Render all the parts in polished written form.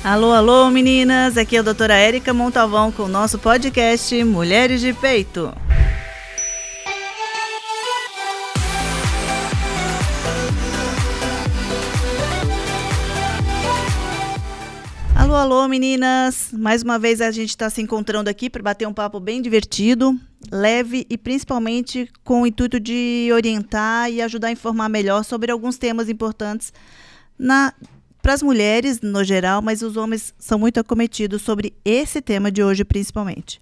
Alô, alô, meninas! Aqui é a doutora Érica Montalvão com o nosso podcast Mulheres de Peito. Alô, alô, meninas! Mais uma vez a gente está se encontrando aqui para bater um papo bem divertido, leve e principalmente com o intuito de orientar e ajudar a informar melhor sobre alguns temas importantes para as mulheres no geral, mas os homens são muito acometidos sobre esse tema de hoje principalmente.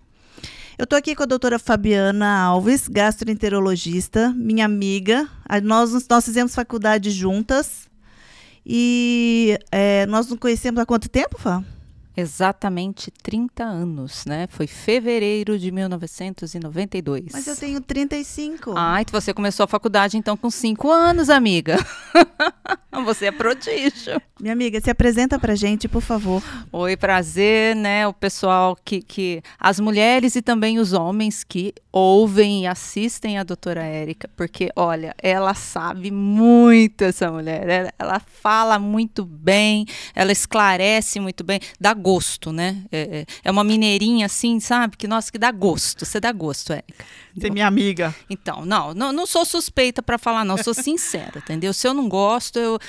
Eu estou aqui com a doutora Fabiana Alves, gastroenterologista, minha amiga. Nós fizemos faculdade juntas e nós nos conhecemos há quanto tempo, Fá? Exatamente 30 anos, né? Foi fevereiro de 1992. Mas eu tenho 35. Ah, então você começou a faculdade então com 5 anos, amiga. Você é prodígio. Minha amiga, se apresenta pra gente, por favor. Oi, prazer, né? O pessoal as mulheres e também os homens que ouvem e assistem a doutora Érica, porque, olha, ela sabe muito, essa mulher. Ela fala muito bem, ela esclarece muito bem, dá gosto, né? É uma mineirinha assim, sabe? Que, nossa, que dá gosto. Você dá gosto, Érica. Você é minha amiga. Então, não sou suspeita para falar, não. Sou sincera, entendeu? Se eu não gosto,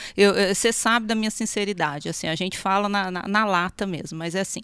você sabe da minha sinceridade. Assim, a gente fala na lata mesmo, mas é assim.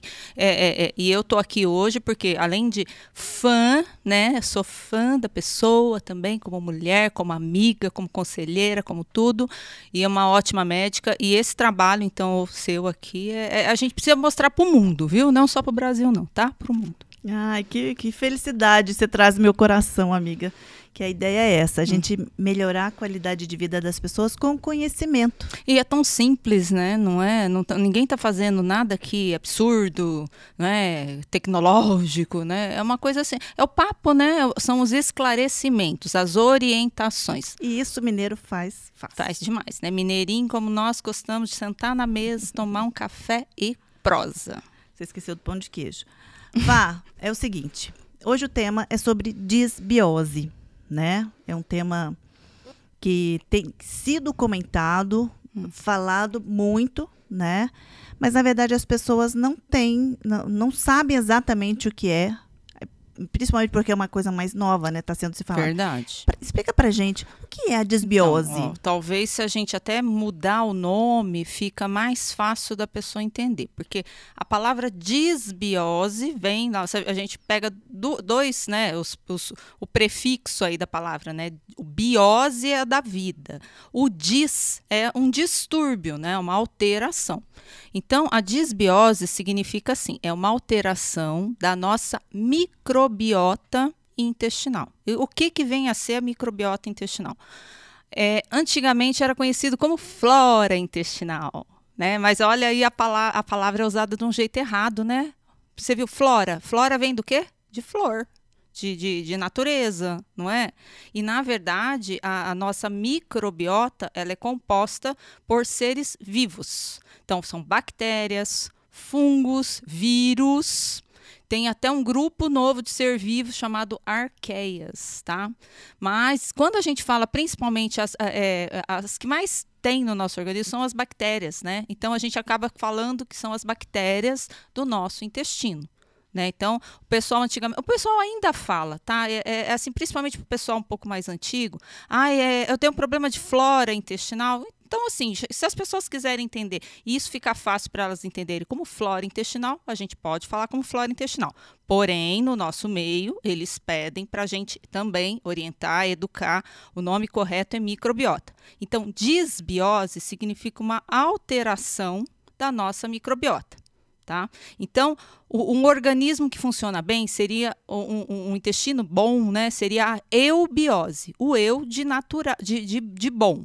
E eu tô aqui hoje porque, além de fã, né? Sou fã da pessoa também, como mulher, como amiga, como conselheira, como tudo. E é uma ótima médica. E esse trabalho, então, o seu aqui, a gente precisa mostrar para o mundo, viu? Não só para o Brasil, não, tá? Para o mundo. Ai, que felicidade você traz no meu coração, amiga. Que a ideia é essa, a gente melhorar a qualidade de vida das pessoas com conhecimento. E é tão simples, né? Não é? Ninguém está fazendo nada aqui absurdo, né? Tecnológico, né? É uma coisa assim. É o papo, né? São os esclarecimentos, as orientações. E isso o mineiro faz. Faz demais, né? Mineirinho, como nós gostamos de sentar na mesa, tomar um café e prosa. Você esqueceu do pão de queijo. Vá, é o seguinte. Hoje o tema é sobre disbiose. Né? É um tema que tem sido comentado, falado muito, né? Mas na verdade as pessoas não sabem exatamente o que é, principalmente porque é uma coisa mais nova, né? Está sendo se falado. Verdade. Explica pra gente o que é a disbiose. Então, talvez se a gente até mudar o nome, fica mais fácil da pessoa entender, porque a palavra disbiose vem, a gente pega dois, né? O prefixo aí da palavra, né? O biose é da vida, o dis é um distúrbio, né? Uma alteração. Então, a disbiose significa assim, é uma alteração da nossa microbiota intestinal. E o que vem a ser a microbiota intestinal? Antigamente era conhecido como flora intestinal, né? Mas olha aí a palavra é usada de um jeito errado, né? Você viu flora? Flora vem do quê? De flor. De natureza, não é? E, na verdade, a nossa microbiota ela é composta por seres vivos. Então, são bactérias, fungos, vírus. Tem até um grupo novo de ser vivos chamado arqueias, tá? Mas, quando a gente fala, principalmente as que mais tem no nosso organismo são as bactérias, né? Então, a gente acaba falando que são as bactérias do nosso intestino. Né? Então, o pessoal ainda fala, tá? Assim, principalmente para o pessoal um pouco mais antigo. Eu tenho um problema de flora intestinal. Então, assim, se as pessoas quiserem entender e isso ficar fácil para elas entenderem como flora intestinal, a gente pode falar como flora intestinal. Porém, no nosso meio, eles pedem para a gente também orientar, educar. O nome correto é microbiota. Então, disbiose significa uma alteração da nossa microbiota. Tá? Então, um organismo que funciona bem seria um intestino bom, né? Seria a eubiose, o eu de bom.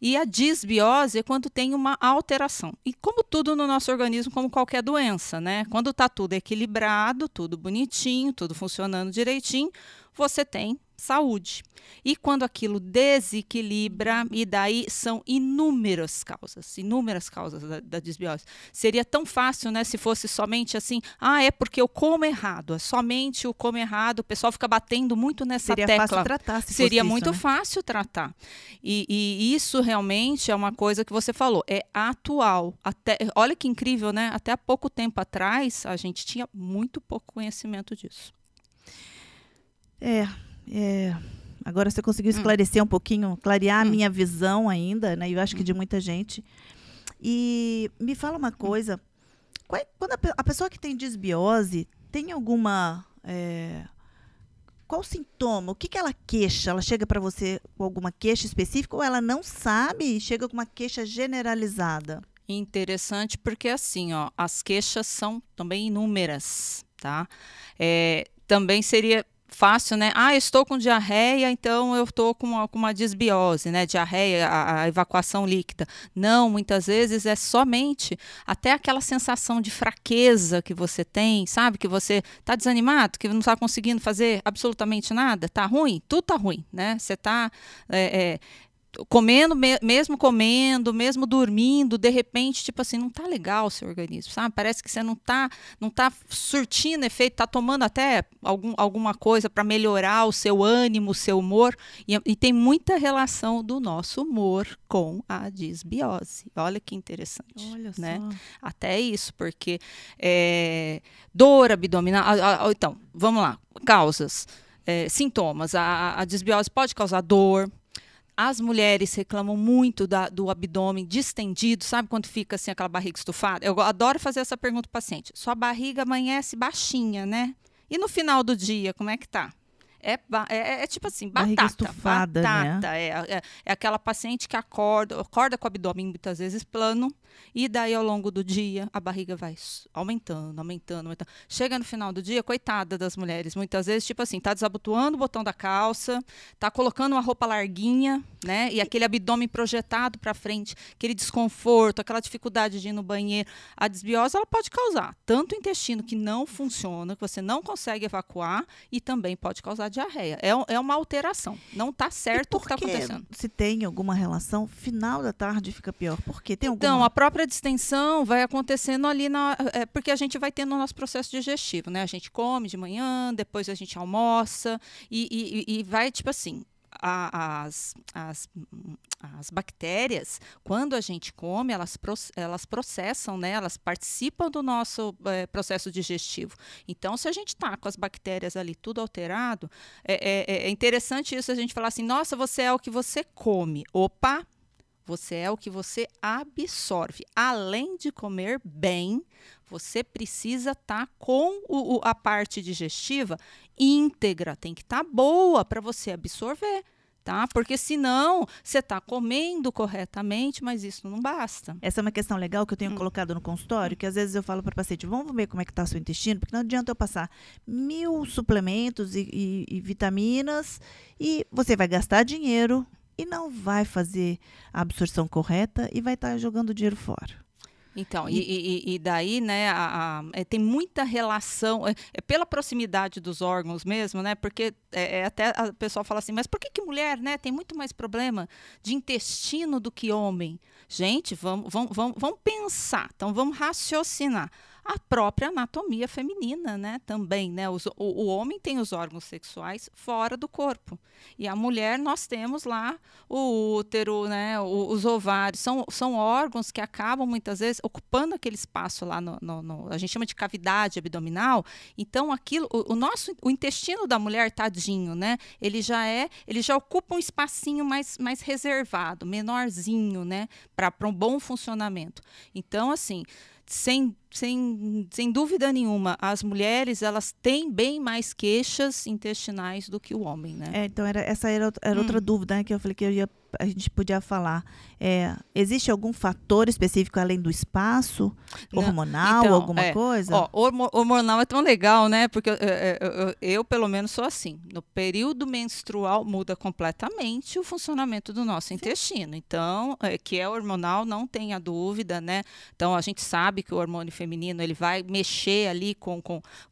E a disbiose é quando tem uma alteração. E como tudo no nosso organismo, como qualquer doença, né? Quando está tudo equilibrado, tudo bonitinho, tudo funcionando direitinho, você tem saúde. E quando aquilo desequilibra, e daí são inúmeras causas da desbiose. Seria tão fácil, né, se fosse somente assim, é porque eu como errado, é somente o como errado, o pessoal fica batendo muito nessa tecla. Seria fácil tratar, se Seria fosse muito isso, né? fácil tratar. E isso realmente é uma coisa que você falou, é atual. Olha que incrível, né? Até há pouco tempo atrás, a gente tinha muito pouco conhecimento disso. Agora você conseguiu esclarecer um pouquinho, clarear a minha visão ainda, né? Eu acho que de muita gente. E me fala uma coisa, quando a pessoa que tem desbiose, tem alguma... qual o sintoma? O que ela queixa? Ela chega para você com alguma queixa específica ou ela não sabe e chega com uma queixa generalizada? Interessante, porque assim, as queixas são também inúmeras, tá? Também seria fácil, né? Eu estou com diarreia, então eu estou com uma desbiose, né? Diarreia, a evacuação líquida. Não, muitas vezes é somente até aquela sensação de fraqueza que você tem, sabe? Que você está desanimado, que não está conseguindo fazer absolutamente nada, tá ruim? Tudo tá ruim, né? Você está comendo, mesmo dormindo, de repente, tipo assim, não tá legal o seu organismo, sabe? Parece que você não tá surtindo efeito, tá tomando até alguma coisa para melhorar o seu ânimo, o seu humor, e tem muita relação do nosso humor com a desbiose. Olha que interessante. Olha né? só. Até isso, porque dor abdominal. Então, vamos lá, causas, sintomas. A desbiose pode causar dor. As mulheres reclamam muito do abdômen distendido, sabe quando fica assim aquela barriga estufada? Eu adoro fazer essa pergunta para o paciente. Sua barriga amanhece baixinha, né? E no final do dia, como é que tá? É tipo assim, Barriga batata. estufada, batata, né? É aquela paciente que acorda com o abdômen muitas vezes plano, e daí ao longo do dia a barriga vai aumentando. Chega no final do dia, coitada das mulheres, muitas vezes, tipo assim, tá desabotoando o botão da calça, tá colocando uma roupa larguinha, né? E aquele abdômen projetado para frente, aquele desconforto, aquela dificuldade de ir no banheiro. A desbiose, ela pode causar tanto o intestino que não funciona, que você não consegue evacuar, e também pode causar diarreia. É uma alteração. Não está certo o que está acontecendo. Se tem alguma relação, final da tarde fica pior. Por quê? Tem alguma... Então, a própria distensão vai acontecendo ali, porque a gente vai tendo o nosso processo digestivo, né? A gente come de manhã, depois a gente almoça, e vai, tipo assim, as bactérias, quando a gente come, elas processam, né? Elas participam do nosso processo digestivo. Então, se a gente está com as bactérias ali tudo alterado, é interessante isso, a gente falar assim, nossa, você é o que você come. Opa! Você é o que você absorve. Além de comer bem, você precisa estar com a parte digestiva íntegra. Tem que estar boa para você absorver, tá? Porque senão você está comendo corretamente, mas isso não basta. Essa é uma questão legal que eu tenho colocado no consultório, que às vezes eu falo para o paciente, vamos ver como é que está o seu intestino, porque não adianta eu passar 1000 suplementos e vitaminas e você vai gastar dinheiro e não vai fazer a absorção correta e vai estar jogando dinheiro fora. Então, e daí, né, tem muita relação, pela proximidade dos órgãos mesmo, né, porque até o pessoal fala assim, mas por que mulher, né, tem muito mais problema de intestino do que homem? Gente, vamos pensar, então vamos raciocinar. A própria anatomia feminina, né, também, né, o homem tem os órgãos sexuais fora do corpo, e a mulher nós temos lá o útero, né, os ovários, são órgãos que acabam muitas vezes ocupando aquele espaço lá a gente chama de cavidade abdominal. Então aquilo, o intestino da mulher, tadinho, né, ele já ocupa um espacinho mais reservado, menorzinho, né, para um bom funcionamento. Então, assim, sem dúvida nenhuma, as mulheres, elas têm bem mais queixas intestinais do que o homem, né? Então, essa era outra dúvida, né, que eu falei que eu ia a gente podia falar, existe algum fator específico além do espaço hormonal, então, alguma coisa? Ó, hormonal é tão legal, né? Porque eu, pelo menos, sou assim. No período menstrual, muda completamente o funcionamento do nosso intestino. Então, que é hormonal, não tenha dúvida, né? Então, a gente sabe que o hormônio feminino, ele vai mexer ali com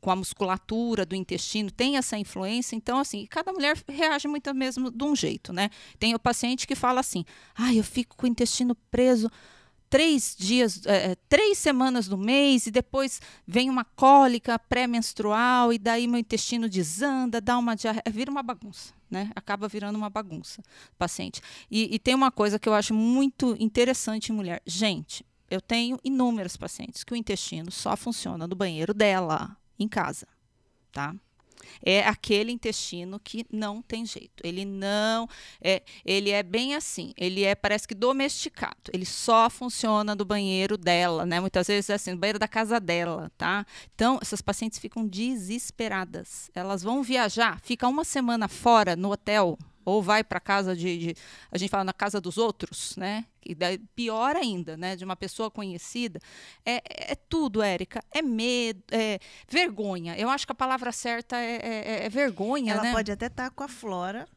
a musculatura do intestino, tem essa influência. Então, assim, cada mulher reage muito mesmo de um jeito, né? Tem o paciente que fala assim, eu fico com o intestino preso 3 dias, 3 semanas do mês, e depois vem uma cólica pré-menstrual, e daí meu intestino desanda, dá uma diarreia, vira uma bagunça, né? Acaba virando uma bagunça, paciente. E tem uma coisa que eu acho muito interessante em mulher. Gente, eu tenho inúmeros pacientes que o intestino só funciona no banheiro dela, em casa, tá? É aquele intestino que não tem jeito. Ele é bem assim, parece que domesticado. Ele só funciona no banheiro dela, né? Muitas vezes é assim, no banheiro da casa dela, tá? Então, essas pacientes ficam desesperadas. Elas vão viajar, fica uma semana fora no hotel, ou vai para casa a gente fala na casa dos outros, né? E daí, pior ainda, né? De uma pessoa conhecida. É tudo, Érica. É medo, é vergonha. Eu acho que a palavra certa é vergonha, Ela né? pode até estar com a flora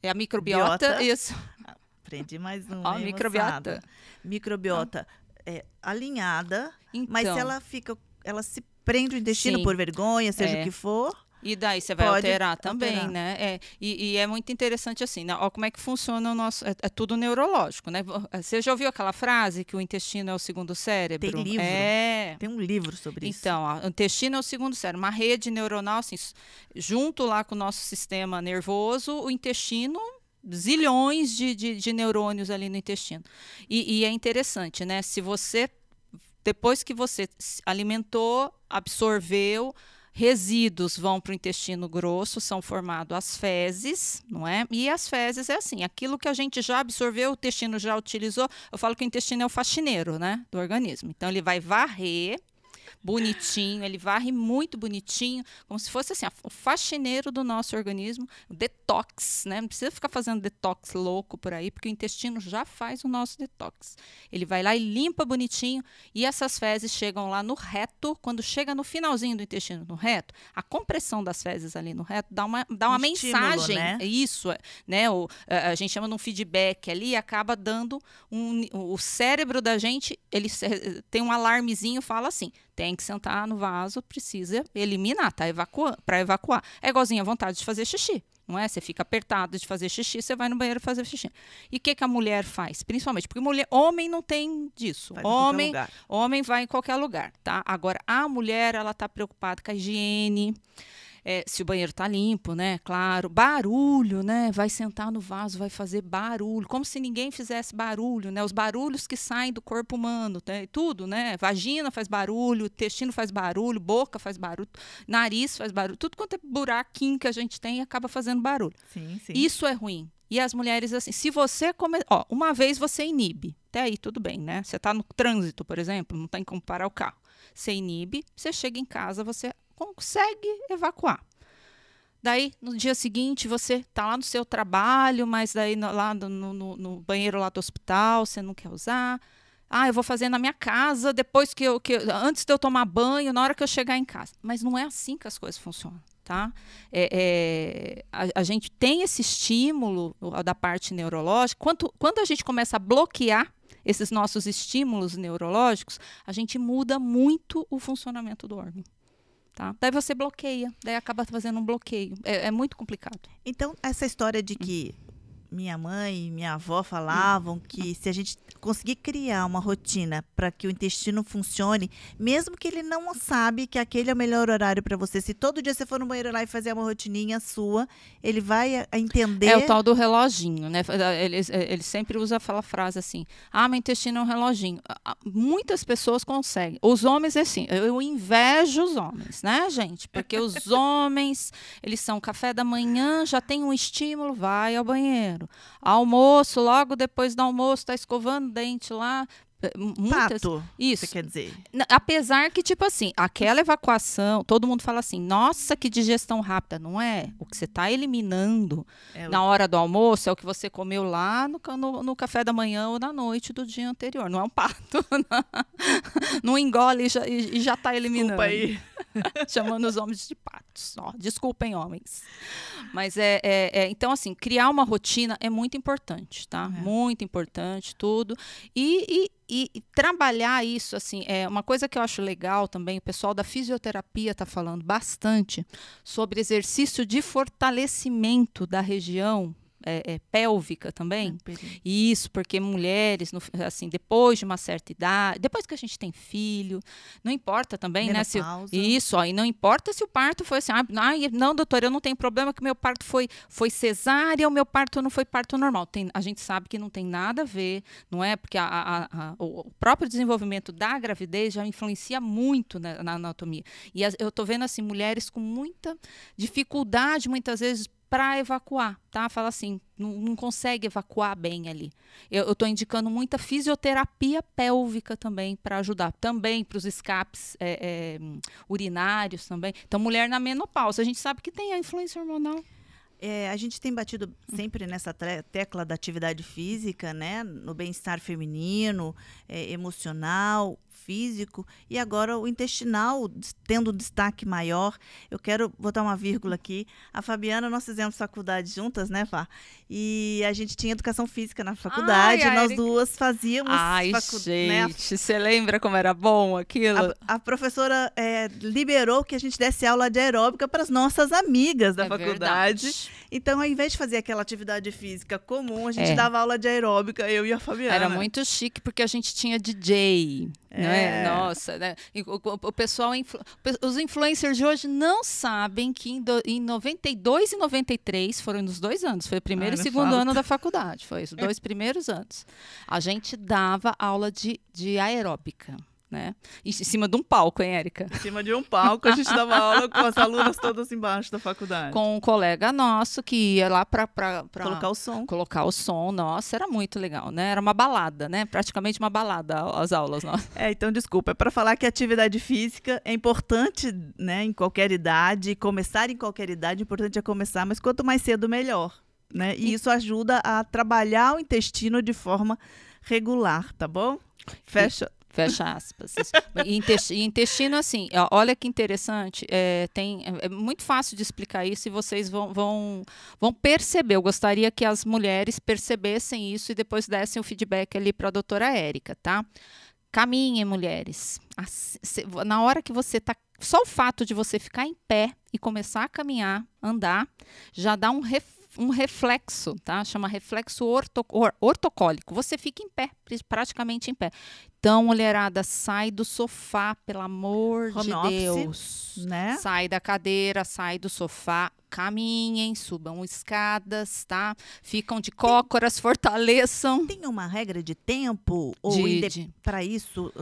É a microbiota, isso. Aprendi mais um. Ó, microbiota. Microbiota alinhada, Então, mas ela se prende o intestino por vergonha, seja o que for. E daí você vai alterar também, né? E é muito interessante assim, né? Ó, como é que funciona o nosso... É tudo neurológico, né? Você já ouviu aquela frase que o intestino é o segundo cérebro? Tem livro. Tem um livro sobre isso. Então, o intestino é o segundo cérebro. Uma rede neuronal, assim, junto lá com o nosso sistema nervoso, o intestino... zilhões de neurônios ali no intestino. E é interessante, né? Se você... Depois que você alimentou, absorveu... resíduos vão para o intestino grosso, são formados as fezes, não é? E as fezes é assim, aquilo que a gente já absorveu, o intestino já utilizou. Eu falo que o intestino é o faxineiro, né, do organismo. Então, ele vai varrer bonitinho, ele varre muito bonitinho, como se fosse assim, o faxineiro do nosso organismo, o detox, né? Não precisa ficar fazendo detox louco por aí, porque o intestino já faz o nosso detox. Ele vai lá e limpa bonitinho, e essas fezes chegam lá no reto. Quando chega no finalzinho do intestino, no reto, a compressão das fezes ali no reto dá uma mensagem, né? Isso, né? A gente chama de um feedback ali, acaba dando o cérebro da gente, ele tem um alarmezinho, fala assim, tem que sentar no vaso, precisa eliminar, tá? Para evacuar. É igualzinho a vontade de fazer xixi, não é? Você fica apertado de fazer xixi, você vai no banheiro fazer xixi. E o que a mulher faz? Principalmente, porque homem não tem disso. Homem vai em qualquer lugar, tá? Agora, a mulher, ela tá preocupada com a higiene, se o banheiro tá limpo, né? Claro. Barulho, né? Vai sentar no vaso, vai fazer barulho. Como se ninguém fizesse barulho, né? Os barulhos que saem do corpo humano, tudo, né? Vagina faz barulho, intestino faz barulho, boca faz barulho, nariz faz barulho. Tudo quanto é buraquinho que a gente tem acaba fazendo barulho. Sim. Isso é ruim. E as mulheres, assim, se você uma vez você inibe, até aí tudo bem, né? Você tá no trânsito, por exemplo, não tem como parar o carro. Você inibe, você chega em casa, você consegue evacuar. Daí, no dia seguinte, você está lá no seu trabalho, mas daí lá no banheiro lá do hospital, você não quer usar. Eu vou fazer na minha casa, depois antes de eu tomar banho, na hora que eu chegar em casa. Mas não é assim que as coisas funcionam, tá? A gente tem esse estímulo da parte neurológica. Quando a gente começa a bloquear esses nossos estímulos neurológicos, a gente muda muito o funcionamento do órgão. Tá? Daí você bloqueia, daí acaba fazendo um bloqueio. É muito complicado. Então, essa história de que minha mãe e minha avó falavam que se a gente conseguir criar uma rotina para que o intestino funcione, mesmo que ele não sabe que aquele é o melhor horário para você, se todo dia você for no banheiro lá e fazer uma rotininha sua, ele vai entender... É o tal do reloginho, né? Ele sempre usa aquela frase assim, meu intestino é um reloginho. Muitas pessoas conseguem. Os homens, assim, eu invejo os homens, né, gente? Porque os homens, eles são café da manhã, já tem um estímulo, vai ao banheiro. Almoço, logo depois do almoço, está escovando o dente lá, muitas... Pato, isso. você quer dizer? Apesar que, tipo assim, aquela evacuação, todo mundo fala assim, nossa, que digestão rápida. Não é. O que você está eliminando na hora do almoço é o que você comeu lá no café da manhã ou na noite do dia anterior. Não é um pato. Não engole e já está eliminando. Desculpa aí. Chamando os homens de patos. Ó, desculpem, homens. Mas então, assim, criar uma rotina é muito importante, tá? Muito importante, tudo. E trabalhar isso, assim, é uma coisa que eu acho legal também, o pessoal da fisioterapia está falando bastante sobre exercício de fortalecimento da região pélvica também. Isso, porque mulheres, assim, depois de uma certa idade, depois que a gente tem filho, não importa também, né? Isso, ó, e não importa se o parto foi assim, não, doutora, eu não tenho problema que meu parto foi cesárea, o meu parto não foi parto normal. A gente sabe que não tem nada a ver, não é? Porque o próprio desenvolvimento da gravidez já influencia muito na anatomia. E eu estou vendo, assim, mulheres com muita dificuldade, muitas vezes, para evacuar, tá? Fala assim, não consegue evacuar bem ali. Eu estou indicando muita fisioterapia pélvica também para ajudar. Também para os escapes urinários também. Então, mulher na menopausa, a gente sabe que tem a influência hormonal. A gente tem batido sempre nessa tecla da atividade física, né? No bem-estar feminino, emocional, físico, e agora o intestinal tendo um destaque maior. Eu quero botar uma vírgula aqui. A Fabiana, nós fizemos faculdade juntas, né, Fá? E a gente tinha educação física na faculdade, nós duas fazíamos faculdade. Né? Você lembra como era bom aquilo? A professora liberou que a gente desse aula de aeróbica para as nossas amigas da faculdade. Verdade. Então, ao invés de fazer aquela atividade física comum, a gente dava aula de aeróbica, eu e a Fabiana. Era muito chique, porque a gente tinha DJ. Né? Nossa, né? O pessoal, os influencers de hoje não sabem que em 92 e 93 foram nos 2 anos, foi o primeiro e segundo ano da faculdade, foi os 2 primeiros anos. A gente dava aula de aeróbica. Né? Em cima de um palco, hein, Érica? Em cima de um palco, a gente dava aula com as alunas todas embaixo da faculdade. Com um colega nosso que ia lá para colocar o som. Nossa, era muito legal, né? Era uma balada, né? Praticamente uma balada as aulas. Nossa. Então, desculpa, é para falar que a atividade física é importante, né, em qualquer idade, começar em qualquer idade, o importante é começar, mas quanto mais cedo, melhor. Né? E isso ajuda a trabalhar o intestino de forma regular, tá bom? Fecha aspas. E intestino, assim, olha que interessante, é muito fácil de explicar isso e vocês vão perceber. Eu gostaria que as mulheres percebessem isso e depois dessem o feedback ali para a doutora Érica, tá? Caminhem, mulheres. Na hora que você está... Só o fato de você ficar em pé e começar a caminhar, andar, já dá um reflexo, tá? Chama reflexo ortocólico. Você fica em pé, praticamente em pé. Então, mulherada, sai do sofá, pelo amor de Deus. Né? Sai da cadeira, sai do sofá, caminhem, subam escadas, tá? Ficam de cócoras, fortaleçam. Tem uma regra de tempo? Ou para isso,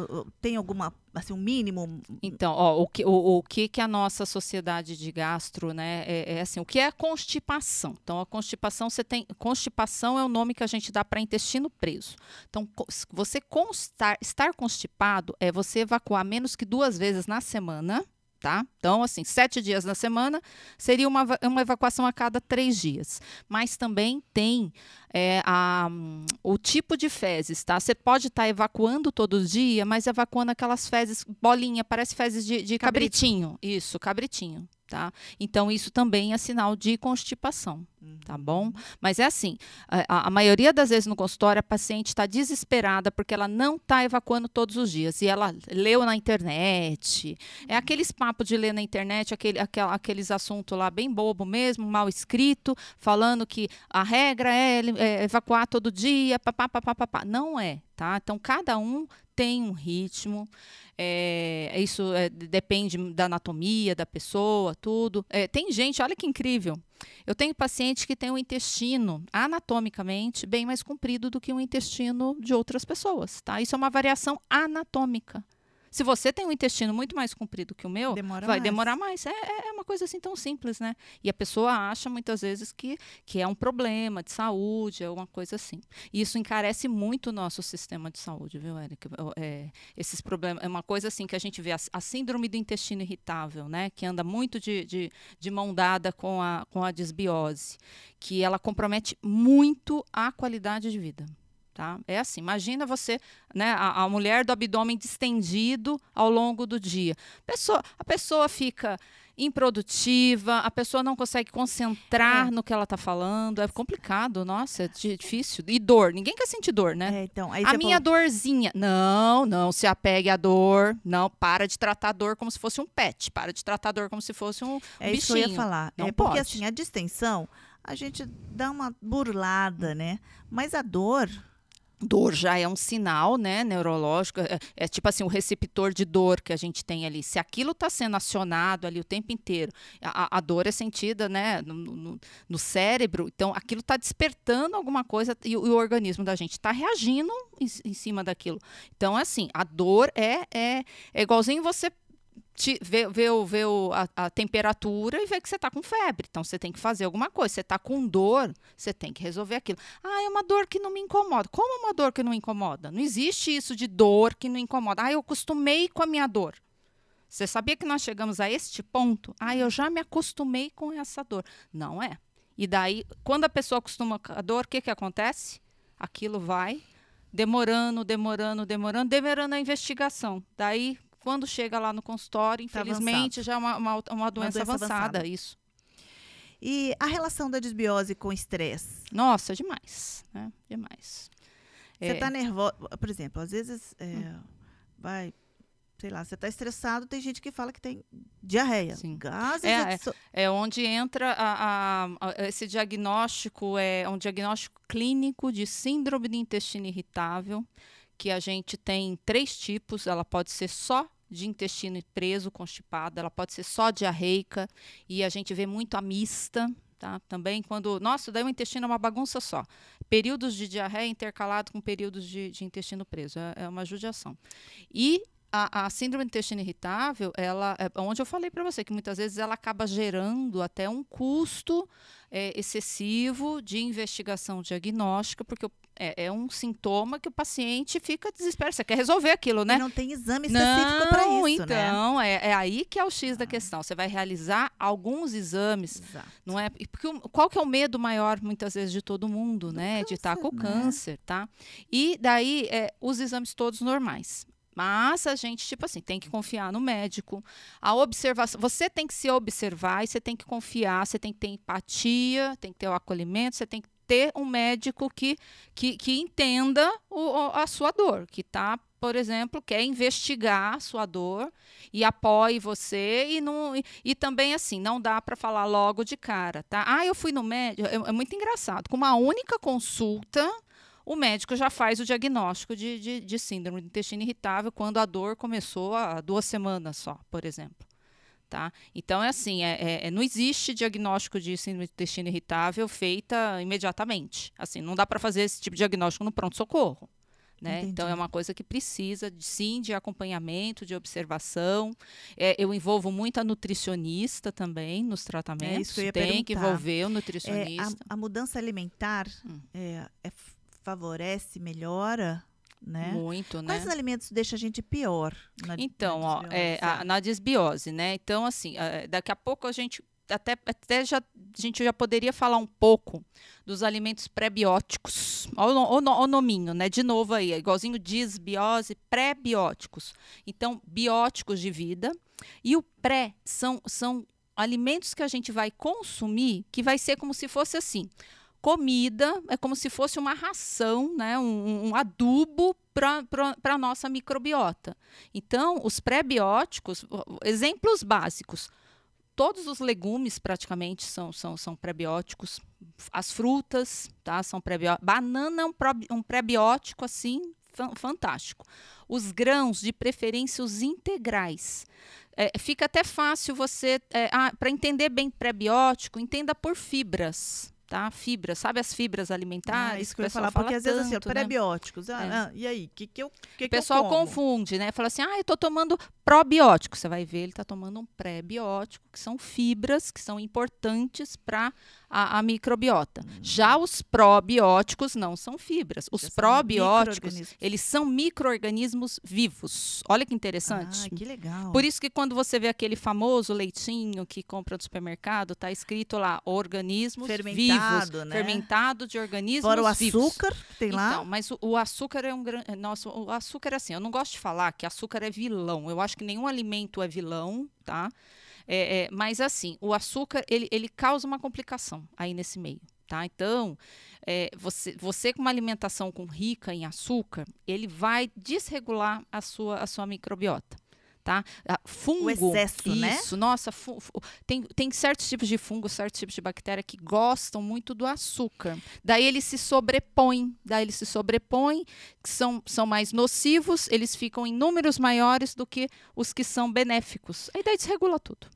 tem alguma, assim, um mínimo? Então, o que a nossa sociedade de gastro, né, assim, o que é a constipação? Então, a constipação, constipação é o nome que a gente dá para intestino preso. Então, você estar constipado é você evacuar menos que 2 vezes na semana, tá? Então, assim, 7 dias na semana seria uma evacuação a cada 3 dias. Mas também tem o tipo de fezes, tá? Você pode estar evacuando todo dia, mas evacuando aquelas fezes, bolinha, parece fezes de cabritinho. Isso, cabritinho. Tá? Então, isso também é sinal de constipação, tá bom? Mas é assim, a maioria das vezes no consultório, a paciente está desesperada porque ela não está evacuando todos os dias. E ela leu na internet, aqueles papos de ler na internet, aqueles assuntos lá bem bobo mesmo, mal escrito, falando que a regra é evacuar todo dia, papapá. Não é, tá? Então, cada um tem um ritmo, isso depende da anatomia da pessoa, tudo. Tem gente, olha que incrível, eu tenho paciente que tem um intestino anatomicamente bem mais comprido do que o intestino de outras pessoas, tá? Isso é uma variação anatômica. Se você tem um intestino muito mais comprido que o meu, vai demorar mais. É uma coisa assim tão simples, né? E a pessoa acha muitas vezes que é um problema de saúde, é uma coisa assim. E isso encarece muito o nosso sistema de saúde, viu, Érica? Esses problemas, é uma coisa assim que a gente vê, a síndrome do intestino irritável, né? Que anda muito de mão dada com a disbiose, que ela compromete muito a qualidade de vida. Tá? É assim, imagina você, né, a mulher do abdômen distendido ao longo do dia. A pessoa fica improdutiva, a pessoa não consegue concentrar no que ela está falando, é complicado, nossa, é difícil. E dor, ninguém quer sentir dor, né? Então, aí a minha dorzinha, não se apegue à dor, não, para de tratar a dor como se fosse um pet, para de tratar a dor como se fosse um bichinho. Isso que eu ia falar, não porque pode. assim, a distensão, a gente dá uma burlada, né? Mas a dor... Dor já é um sinal, né, neurológico, é tipo assim, o receptor de dor que a gente tem ali. Se aquilo está sendo acionado ali o tempo inteiro, a dor é sentida, né, no cérebro, então aquilo está despertando alguma coisa e o organismo da gente está reagindo em cima daquilo. Então, assim, a dor é igualzinho você vê a temperatura e vê que você está com febre. Então, você tem que fazer alguma coisa. Você está com dor, você tem que resolver aquilo. Ah, é uma dor que não me incomoda. Como é uma dor que não incomoda? Não existe isso de dor que não incomoda. Ah, eu acostumei com a minha dor. Você sabia que nós chegamos a este ponto? Ah, eu já me acostumei com essa dor. Não é. E daí, quando a pessoa acostuma com a dor, o que acontece? Aquilo vai demorando a investigação. Daí, quando chega lá no consultório, infelizmente, já é uma doença avançada. Isso. E a relação da disbiose com o estresse? Nossa, demais. Né? Demais. Você está nervosa, por exemplo, às vezes sei lá, você está estressado, tem gente que fala que tem diarreia. Sim. Gases. É onde entra esse diagnóstico, é um diagnóstico clínico de síndrome do intestino irritável, que a gente tem 3 tipos. Ela pode ser só de intestino preso, constipado, ela pode ser só diarreica, e a gente vê muito a mista, tá? Também quando, nossa, daí o intestino é uma bagunça só. Períodos de diarreia intercalado com períodos de intestino preso, é uma judiação. E a síndrome do intestino irritável, ela é onde eu falei para você que muitas vezes ela acaba gerando até um custo excessivo de investigação diagnóstica, porque é um sintoma que o paciente fica desesperado. Você quer resolver aquilo, né? E não tem exame específico para isso, então, né? É aí que é o X da questão. Você vai realizar alguns exames. Exato. Não é? Porque qual que é o medo maior, muitas vezes, de todo mundo, né? Câncer, de estar com né? câncer, tá? E daí, os exames todos normais. Mas a gente, tipo assim, tem que confiar no médico. A observação, você tem que se observar e você tem que confiar, você tem que ter empatia, tem que ter o acolhimento, você tem que ter um médico que entenda a sua dor, que tá, por exemplo, quer investigar a sua dor e apoie você e também assim, não dá para falar logo de cara, tá? Ah, eu fui no médico, é muito engraçado, com uma única consulta, o médico já faz o diagnóstico de síndrome do intestino irritável quando a dor começou há 2 semanas só, por exemplo. Tá? Então, é assim, não existe diagnóstico de síndrome do intestino irritável feita imediatamente. Assim, não dá para fazer esse tipo de diagnóstico no pronto-socorro. Né? Então, é uma coisa que precisa, sim, de acompanhamento, de observação. Eu envolvo muito a nutricionista também nos tratamentos. Isso que eu ia Tem que perguntar. envolver o nutricionista. A mudança alimentar favorece, melhora, né? Muito, né? Quais alimentos deixam a gente pior Então, na disbiose? na disbiose, né? Então, assim, daqui a pouco a gente a gente já poderia falar um pouco dos alimentos pré-bióticos. Olha o nominho, né? De novo aí, igualzinho disbiose, pré-bióticos. Então, bióticos de vida. E o pré são alimentos que a gente vai consumir, que vai ser como se fosse assim. Comida é como se fosse uma ração, né? um adubo para a nossa microbiota. Então, os pré-bióticos, exemplos básicos, todos os legumes praticamente são pré-bióticos, as frutas, tá? São pré-bióticos. Banana é um pré-biótico assim fantástico. Os grãos, de preferência os integrais. Fica até fácil você, para entender bem pré-biótico, entenda por fibras. tá? Fibras, sabe as fibras alimentares? Isso que eu ia falar, fala porque às vezes tanto, assim, prebióticos. E aí, o pessoal confunde, né? Fala assim, eu tô tomando probiótico. Você vai ver, ele tá tomando um pré-biótico, que são fibras que são importantes para a microbiota. Já os probióticos não são fibras. Os probióticos, eles são micro-organismos vivos. Olha que interessante. Que legal. Por isso que quando você vê aquele famoso leitinho que compra no supermercado, tá escrito lá, organismos vivos. Né? Fermentado de organismos fora o vivos. Açúcar que tem lá. Então, mas o açúcar é um grande... Nossa, o açúcar é assim, eu não gosto de falar que açúcar é vilão. Eu acho que nenhum alimento é vilão, tá? Mas assim, o açúcar, ele causa uma complicação aí nesse meio, tá? Então, você com uma alimentação rica em açúcar, ele vai desregular a sua microbiota. Tá? Fungo, o excesso, isso, né? Nossa, tem certos tipos de fungo, certos tipos de bactéria que gostam muito do açúcar. Daí eles se sobrepõem, que são mais nocivos, eles ficam em números maiores do que os que são benéficos. Aí daí desregula tudo.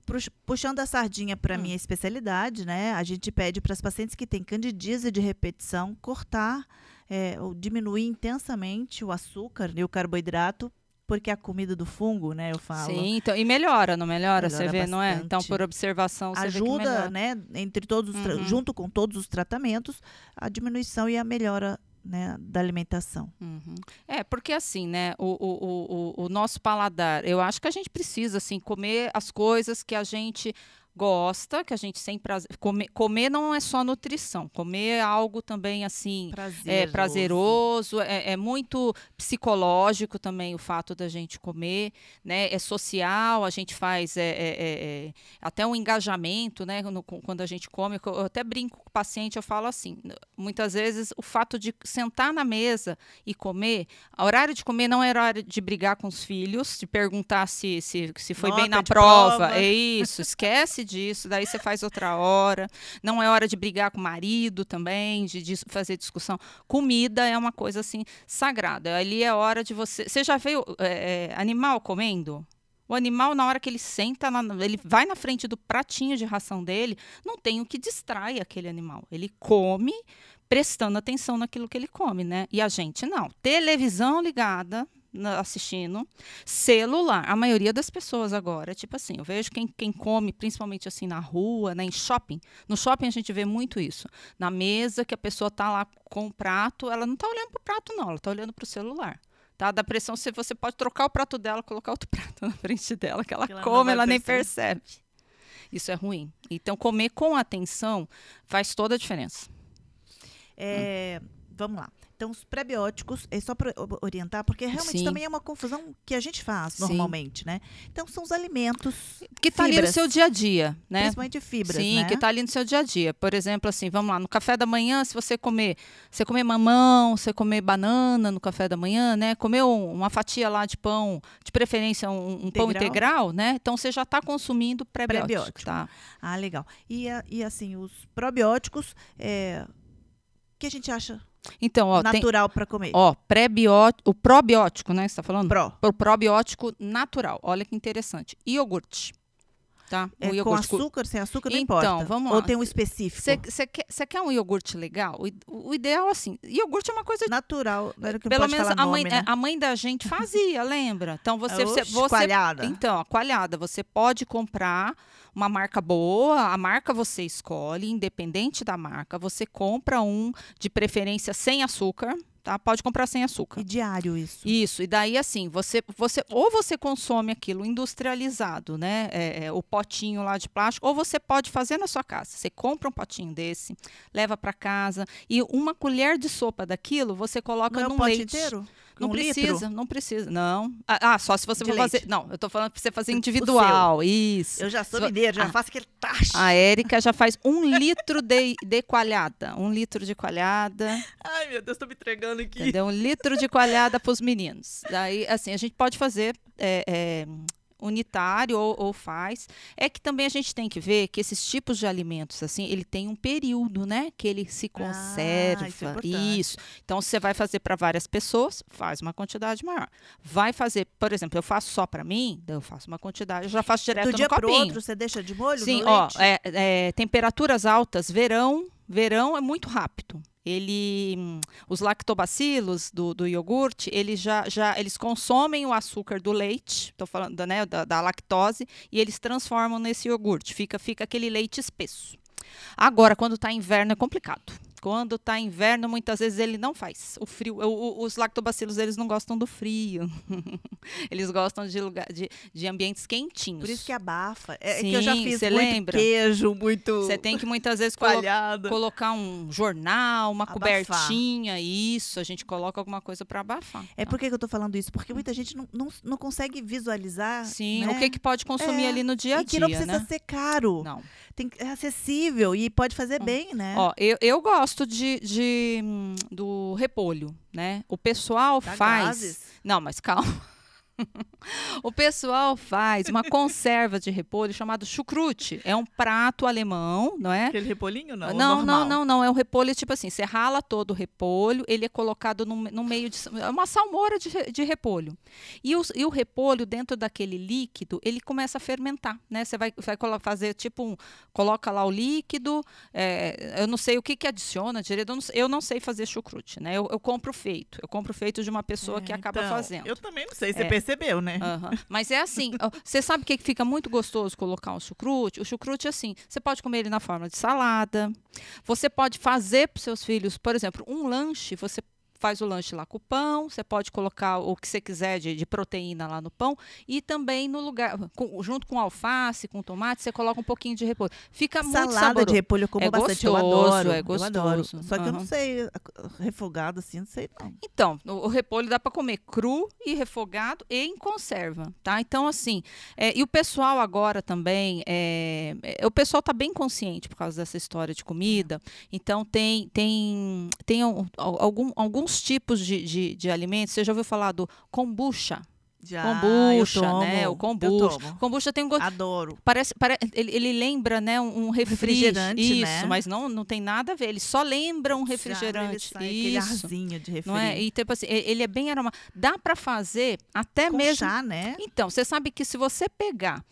Puxando a sardinha para minha especialidade, né? A gente pede para as pacientes que têm candidíase de repetição cortar ou diminuir intensamente o açúcar e o carboidrato, porque a comida do fungo, né, eu falo. Sim, então, e melhora, não melhora? Você vê, bastante. não é? Então, por observação, você ajuda, vê que melhora. Né, entre todos junto com todos os tratamentos, a diminuição e a melhora, né, da alimentação. Porque assim, né, o nosso paladar, eu acho que a gente precisa, assim, comer as coisas que a gente gosta, que a gente sem prazer. Comer não é só nutrição, comer é algo também assim prazeroso, é muito psicológico também o fato da gente comer, né? É social, a gente faz até um engajamento, né? Quando a gente come, eu até brinco com o paciente, eu falo assim, muitas vezes o fato de sentar na mesa e comer, o horário de comer não é horário de brigar com os filhos, de perguntar se foi nota bem na prova. É isso, esquece disso, daí você faz outra hora. Não é hora de brigar com o marido também, de fazer discussão. Comida é uma coisa assim sagrada. Ali é hora de você. Você já viu animal comendo? O animal, na hora que ele senta, ele vai na frente do pratinho de ração dele, não tem o que distrai aquele animal. Ele come prestando atenção naquilo que ele come, né? E a gente não. Televisão ligada, assistindo, celular. A maioria das pessoas agora, tipo assim, eu vejo quem come, principalmente assim na rua, né, em shopping. No shopping a gente vê muito isso. Na mesa que a pessoa tá lá com o prato, ela não tá olhando pro prato não, ela tá olhando pro celular. Tá? Dá pressão se você pode trocar o prato dela, colocar outro prato na frente dela, que ela come, ela nem percebe. Isso é ruim. Então, comer com atenção faz toda a diferença. Vamos lá. Então, os prebióticos, é só para orientar, porque realmente também é uma confusão que a gente faz normalmente, né? Então, são os alimentos que está ali no seu dia a dia, né? Principalmente fibras, sim, né? Que está ali no seu dia a dia. Por exemplo, assim, vamos lá, no café da manhã, se você comer mamão, você comer banana no café da manhã, né? Comer uma fatia lá de pão, de preferência um pão integral, né? Então, você já está consumindo prebiótico. Tá? Ah, legal. E assim, os probióticos, o que a gente acha então, natural para comer? O probiótico, né? Você está falando? O probiótico natural. Olha que interessante. Iogurte. Tá? Com açúcar, sem açúcar, não então, importa. Vamos lá. Ou tem um específico? Você quer um iogurte legal? O ideal, assim, iogurte é uma coisa natural. Não era que pelo pode menos falar nome, né? A mãe da gente fazia, lembra? Então você coalhada. Então, a coalhada, você pode comprar uma marca boa, a marca você escolhe, independente da marca, você compra de preferência sem açúcar. Tá? Pode comprar sem açúcar. E diário isso? Isso. E daí, assim, você consome aquilo industrializado, né? O potinho lá de plástico, ou você pode fazer na sua casa. Você compra um potinho desse, leva para casa e uma colher de sopa daquilo você coloca no leite. Pote inteiro? Não precisa, não. Só se você for fazer. Não, eu tô falando para você fazer individual. Isso. Eu já sou mineira, já faço aquele tacho. A Érica já faz 1 litro de coalhada. 1 litro de coalhada. Ai, meu Deus, tô me entregando aqui. Entendeu? 1 litro de coalhada para os meninos. Daí, assim, a gente pode fazer unitário ou faz. É que também a gente tem que ver que esses tipos de alimentos, assim, ele tem um período, né? Que ele se conserva. Isso. Então, você vai fazer para várias pessoas, faz uma quantidade maior. Vai fazer, por exemplo, eu faço só para mim, eu faço uma quantidade, eu já faço direto no copinho. Do dia para o outro, você deixa de molho no leite? Sim, temperaturas altas, verão, Verão é muito rápido. Os lactobacilos do iogurte, eles consomem o açúcar do leite, estou falando, né, da lactose, e eles transformam nesse iogurte. Fica aquele leite espesso. Agora, quando está inverno, é complicado. Quando está inverno, muitas vezes ele não faz. O frio, os lactobacilos, eles não gostam do frio. Eles gostam de ambientes quentinhos. Por isso que abafa. Sim, que eu já fiz muito lembra? Queijo, muito Você tem que muitas vezes colocar um jornal, uma cobertinha. Isso, a gente coloca alguma coisa para abafar. Por que eu estou falando isso? Porque muita gente não consegue visualizar. Sim, né? o que pode consumir ali no dia a dia. E que não precisa ser caro. Não. É acessível e pode fazer bem, né? Ó, eu gosto do repolho, né? O pessoal faz... Gases? Não, mas calma. O pessoal faz uma conserva de repolho chamado chucrute. É um prato alemão, não é? Aquele repolhinho, não? Não. É um repolho tipo assim, você rala todo o repolho, ele é colocado no meio de... É uma salmoura de repolho. E o repolho, dentro daquele líquido, ele começa a fermentar, né? Você vai fazer tipo coloca lá o líquido, eu não sei o que adiciona direito, eu não sei fazer chucrute, né? Eu compro feito. Eu compro feito de uma pessoa que acaba fazendo. Eu também não sei, você percebeu, né? Mas é assim, você sabe o que fica muito gostoso colocar um chucrute? O chucrute, assim, você pode comer ele na forma de salada, você pode fazer para os seus filhos, por exemplo, um lanche, você faz o lanche lá com o pão, você pode colocar o que você quiser de proteína lá no pão e também no lugar, junto com alface, com tomate, você coloca um pouquinho de repolho. Fica muito saboroso. Salada de repolho eu como bastante, eu adoro. É gostoso. Eu adoro. Só que eu não sei, refogado assim, não sei não. Então, o repolho dá para comer cru e refogado e em conserva, tá? Então, assim, e o pessoal agora também, o pessoal está bem consciente por causa dessa história de comida, então tem alguns tipos de alimentos. Você já ouviu falar do kombucha? Já, kombucha, né? O kombucha. Kombucha tem um gosto. Adoro. Ele lembra, né, um refrigerante. Isso, né? Mas não tem nada a ver. Ele só lembra um refrigerante. Já, aquele arzinho de refrigerante. Não é? E tipo assim, ele é bem aromático. Dá para fazer até com mesmo. Chá, né? Então, você sabe que se você pegar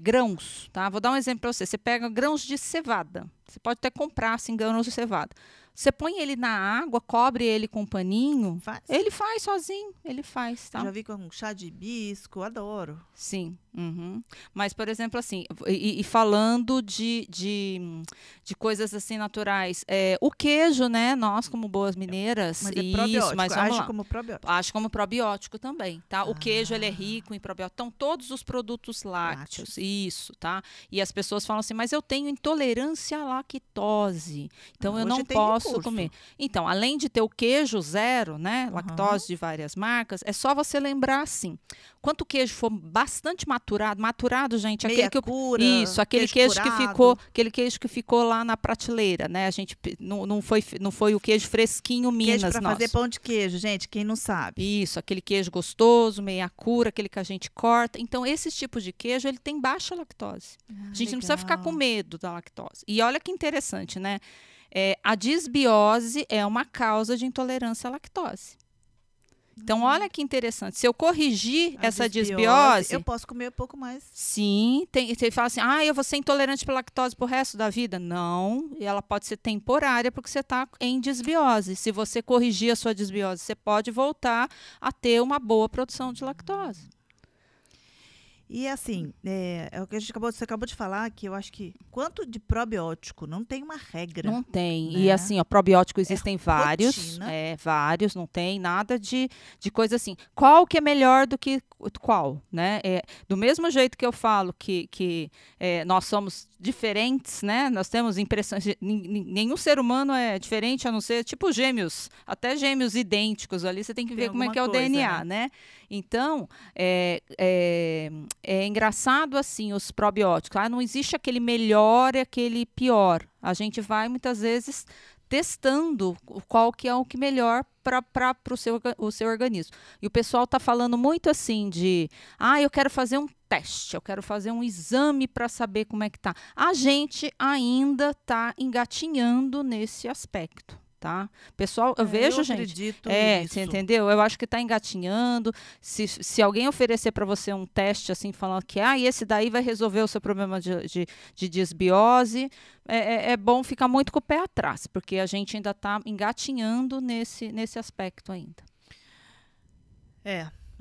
grãos, tá? Vou dar um exemplo para você. Você pega grãos de cevada. Você pode até comprar assim, grãos de cevada. Você põe ele na água, cobre ele com um paninho. Ele faz sozinho, ele faz. Tá? Eu já vi com chá de hibisco, adoro. Sim. Uhum. Mas, por exemplo, assim, e falando de coisas assim naturais, o queijo, né? Nós, como boas mineiras, mas é probiótico, mas age como probiótico. Age como probiótico também, tá? O queijo, ele é rico em probiótico. Então, todos os produtos lácteos, isso, tá? E as pessoas falam assim, mas eu tenho intolerância à lactose, então eu não posso comer. Então, além de ter o queijo zero, né? Lactose de várias marcas, é só você lembrar assim, quanto o queijo for bastante maturado, gente, aquele queijo que ficou lá na prateleira, né? A gente não foi o queijo fresquinho Minas, queijo para fazer pão de queijo, gente, quem não sabe. Isso, aquele queijo gostoso, meia cura, aquele que a gente corta. Então, esses tipos de queijo, ele tem baixa lactose. A gente não precisa ficar com medo da lactose. E olha que interessante, né? A disbiose é uma causa de intolerância à lactose. Então, olha que interessante. Se eu corrigir essa disbiose... Eu posso comer um pouco mais. Sim. Você fala assim, eu vou ser intolerante à lactose pro resto da vida. Não. E ela pode ser temporária porque você está em disbiose. Se você corrigir a sua disbiose, você pode voltar a ter uma boa produção de lactose. E assim, é o que você acabou de falar, que eu acho que quanto de probiótico, não tem uma regra. Não tem. Né? E assim, probiótico existem vários. Rotina. Vários, não tem nada de coisa assim. Qual que é melhor do que qual? Né? Do mesmo jeito que eu falo que nós somos diferentes, né? Nós temos impressões. Nenhum ser humano é diferente, a não ser tipo gêmeos. Até gêmeos idênticos ali, você tem que ver como é que é o DNA, né? Então, é engraçado assim os probióticos. Não existe aquele melhor e aquele pior. A gente vai muitas vezes testando qual que é o que melhor para o seu organismo. E o pessoal está falando muito assim de, eu quero fazer um teste, eu quero fazer um exame para saber como é que tá. A gente ainda está engatinhando nesse aspecto. Tá? Pessoal, eu vejo, gente. Acredito nisso. Você entendeu? Eu acho que está engatinhando. Se alguém oferecer para você um teste assim, falando que esse daí vai resolver o seu problema de disbiose, é bom ficar muito com o pé atrás, porque a gente ainda está engatinhando nesse aspecto ainda.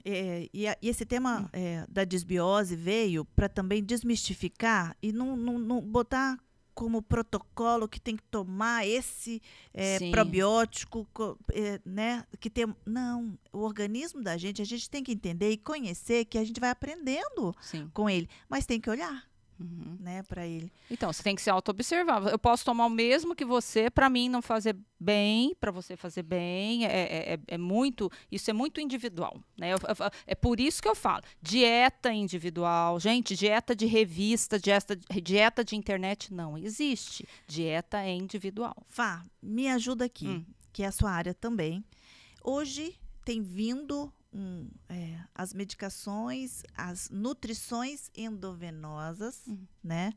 E esse tema da disbiose veio para também desmistificar e não botar como protocolo que tem que tomar esse probiótico, né? Não, o organismo da gente, a gente tem que entender e conhecer que a gente vai aprendendo com ele, mas tem que olhar. Né, para ele. Então, você tem que se auto-observar. Eu posso tomar o mesmo que você, para mim não fazer bem, para você fazer bem, isso é muito individual, né? É por isso que eu falo, dieta individual, gente, dieta de revista, dieta de internet não existe, dieta é individual. Fá, me ajuda aqui, que é a sua área também. Hoje tem vindo as medicações, as nutrições endovenosas, né?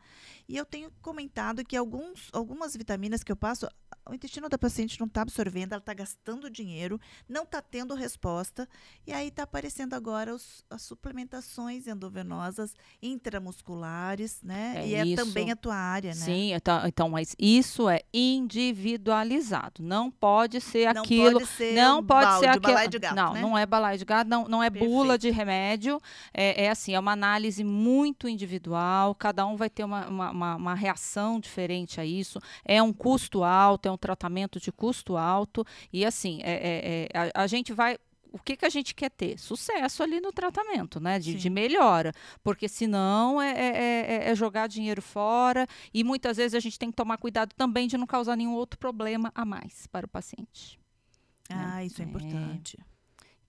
E eu tenho comentado que algumas vitaminas que eu passo, o intestino da paciente não está absorvendo, ela está gastando dinheiro, não está tendo resposta, e aí está aparecendo agora as suplementações endovenosas intramusculares, né? E também a tua área, né? Sim, então, mas isso é individualizado, não pode ser aquilo, não pode ser aquilo, balaio de gato, não, né? Não é balaio de gato, não é bula de remédio, assim, é uma análise muito individual, cada um vai ter uma reação diferente a isso, é um custo alto, é um tratamento de custo alto, e assim, a gente vai... O que a gente quer ter? Sucesso ali no tratamento, né? De melhora. Porque senão é jogar dinheiro fora, e muitas vezes a gente tem que tomar cuidado também de não causar nenhum outro problema a mais para o paciente. Isso é importante.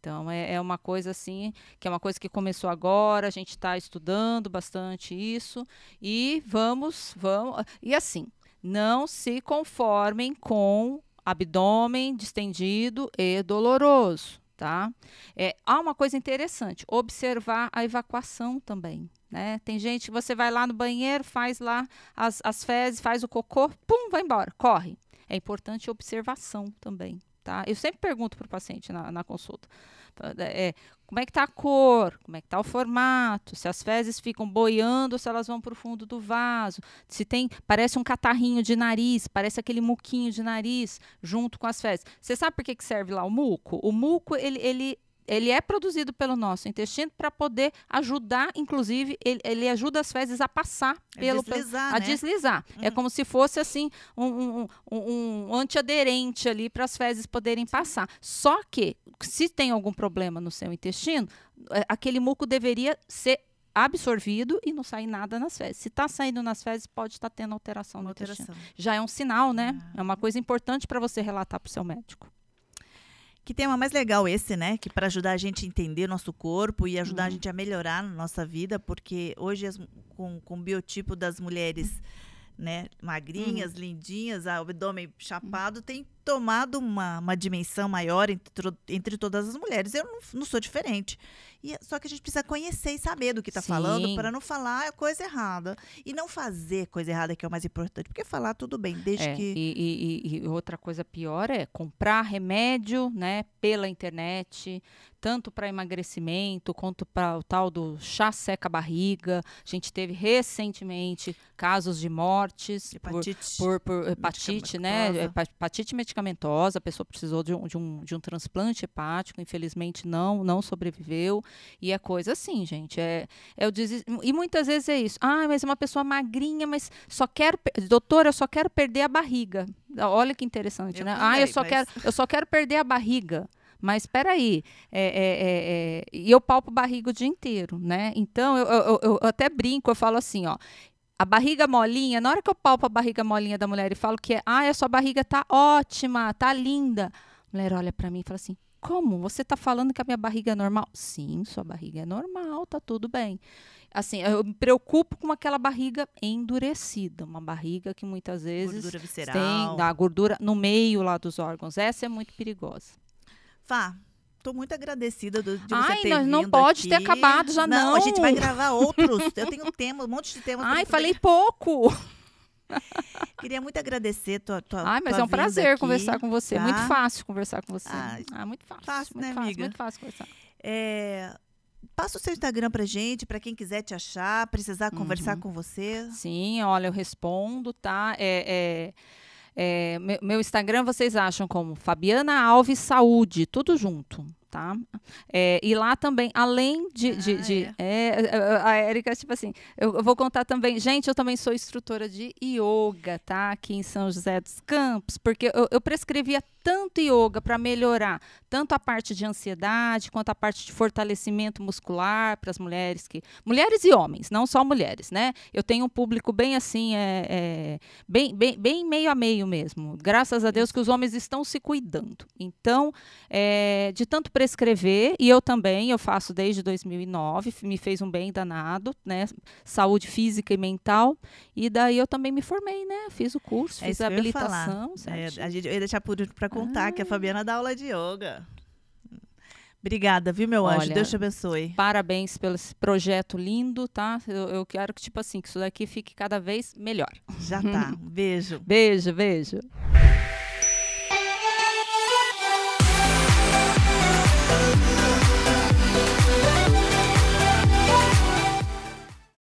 Então, é uma coisa assim, que é uma coisa que começou agora, a gente está estudando bastante isso, e vamos, e assim, não se conformem com abdômen distendido e doloroso, tá? Há uma coisa interessante, observar a evacuação também, né? Tem gente que você vai lá no banheiro, faz lá as fezes, faz o cocô, pum, vai embora, corre. É importante observação também. Tá? Eu sempre pergunto para o paciente na consulta, como é que está a cor, como é que está o formato, se as fezes ficam boiando ou se elas vão para o fundo do vaso, se parece um catarrinho de nariz, parece aquele muquinho de nariz junto com as fezes. Você sabe por que serve lá o muco? O muco, ele é produzido pelo nosso intestino para poder ajudar, inclusive, ele ajuda as fezes a passar deslizar, né? Deslizar. É como se fosse assim um antiaderente ali para as fezes poderem passar. Só que, se tem algum problema no seu intestino, aquele muco deveria ser absorvido e não sair nada nas fezes. Se está saindo nas fezes, pode estar tendo alteração no intestino. Já é um sinal, né? É uma coisa importante para você relatar para o seu médico. Que tema mais legal esse, né? Que para ajudar a gente a entender nosso corpo e ajudar a gente a melhorar na nossa vida, porque hoje com o biotipo das mulheres, né, magrinhas, lindinhas, o abdômen chapado, tem tomado uma dimensão maior entre todas as mulheres. Eu não sou diferente. Só que a gente precisa conhecer e saber do que está falando para não falar coisa errada. E não fazer coisa errada, que é o mais importante. Porque falar tudo bem, desde que... E outra coisa pior é comprar remédio, né, pela internet, tanto para emagrecimento quanto para o tal do chá seca-barriga. A gente teve recentemente casos de mortes por hepatite, né? Hepatite medicamentosa, a pessoa precisou de um transplante hepático, infelizmente não sobreviveu. E é coisa assim, gente. E muitas vezes é isso. Mas é uma pessoa magrinha, mas doutora, eu só quero perder a barriga. Olha que interessante, né? Eu só quero perder a barriga. Mas espera aí, e eu palpo barriga o dia inteiro, né? Então, eu até brinco, eu falo assim, ó, a barriga molinha, na hora que eu palpo a barriga molinha da mulher e falo que a sua barriga tá ótima, tá linda, a mulher olha pra mim e fala assim, como? Você tá falando que a minha barriga é normal? Sim, sua barriga é normal, tá tudo bem. Assim, eu me preocupo com aquela barriga endurecida, uma barriga que muitas vezes gordura visceral, tem a gordura no meio lá dos órgãos. Essa é muito perigosa. Fá, tô muito agradecida de você ter vindo não pode aqui. ter acabado já não. A gente vai gravar outros. Eu tenho um monte de temas. Falei pouco. Queria muito agradecer tua Mas é um prazer aqui, conversar com você. tá? Muito fácil conversar com você. Muito fácil. Fácil, muito né, fácil, amiga? muito fácil conversar. Passa o seu Instagram pra gente, para quem quiser te achar, precisar conversar com você. Sim, olha, eu respondo, tá? Meu Instagram vocês acham como Fabiana Alves Saúde, tudo junto, tá? E lá também, além a Érica, tipo assim, eu vou contar também, gente, eu também sou instrutora de yoga, tá? Aqui em São José dos Campos, porque eu prescrevia tanto yoga para melhorar tanto a parte de ansiedade quanto a parte de fortalecimento muscular para as mulheres e homens, não só mulheres, né? Eu tenho um público bem assim, bem meio a meio mesmo. Graças a Deus que os homens estão se cuidando. Então, de tanto prescrever, e eu faço desde 2009, me fez um bem danado, né? Saúde física e mental, e daí eu também me formei, né? Fiz o curso, fiz a habilitação. Eu ia deixar para contar que a Fabiana dá aula de yoga. Obrigada, viu, meu anjo? Olha, Deus te abençoe. Parabéns pelo esse projeto lindo, tá? Eu quero que, tipo assim, que isso daqui fique cada vez melhor. Já tá. Beijo. Beijo.